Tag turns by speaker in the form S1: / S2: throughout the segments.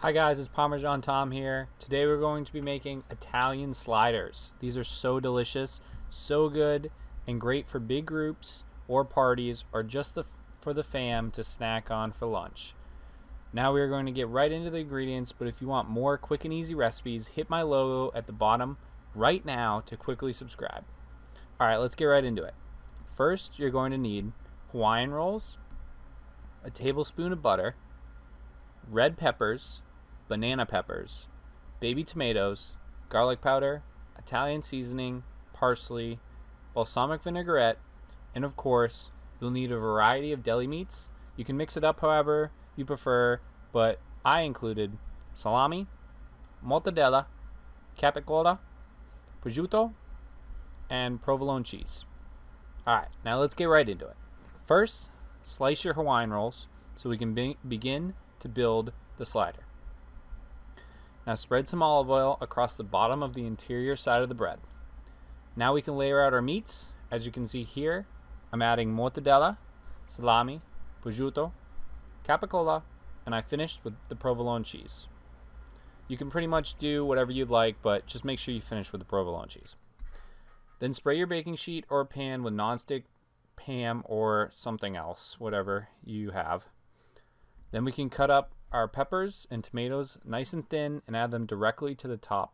S1: Hi guys, it's Parmesan Tom here. Today we're going to be making Italian sliders. These are so delicious, so good, and great for big groups or parties or just for the fam to snack on for lunch. Now we are going to get right into the ingredients, but if you want more quick and easy recipes, hit my logo at the bottom right now to quickly subscribe. Alright, let's get right into it. First, you're going to need Hawaiian rolls, a tablespoon of butter, red peppers, banana peppers, baby tomatoes, garlic powder, Italian seasoning, parsley, balsamic vinaigrette, and of course, you'll need a variety of deli meats. You can mix it up however you prefer, but I included salami, mortadella, capicola, prosciutto, and provolone cheese. Alright, now let's get right into it. First, slice your Hawaiian rolls so we can begin to build the slider. Now spread some olive oil across the bottom of the interior side of the bread. Now we can layer out our meats. As you can see here, I'm adding mortadella, salami, prosciutto, capicola, and I finished with the provolone cheese. You can pretty much do whatever you'd like, but just make sure you finish with the provolone cheese. Then spray your baking sheet or pan with nonstick Pam or something else, whatever you have. Then we can cut up our peppers and tomatoes nice and thin and add them directly to the top.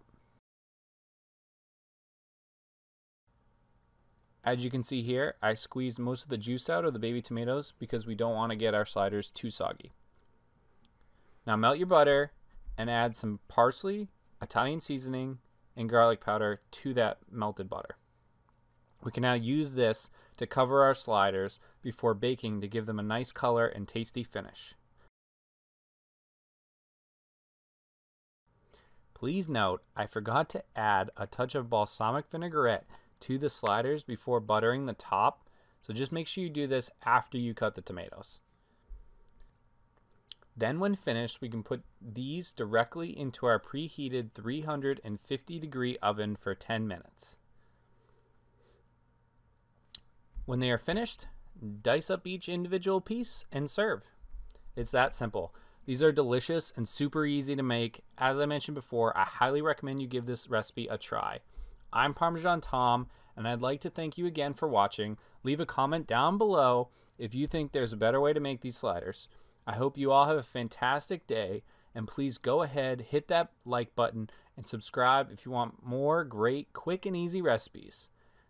S1: As you can see here, I squeezed most of the juice out of the baby tomatoes because we don't want to get our sliders too soggy. Now melt your butter and add some parsley, Italian seasoning, and garlic powder to that melted butter. We can now use this to cover our sliders before baking to give them a nice color and tasty finish. Please note, I forgot to add a touch of balsamic vinaigrette to the sliders before buttering the top, so just make sure you do this after you cut the tomatoes. Then when finished, we can put these directly into our preheated 350-degree oven for 10 minutes. When they are finished, dice up each individual piece and serve. It's that simple. These are delicious and super easy to make. As I mentioned before, I highly recommend you give this recipe a try. I'm Parmesan Tom, and I'd like to thank you again for watching. Leave a comment down below if you think there's a better way to make these sliders. I hope you all have a fantastic day, and please go ahead, hit that like button, and subscribe if you want more great, quick, and easy recipes.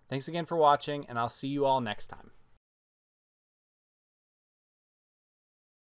S1: Thanks again for watching, and I'll see you all next time.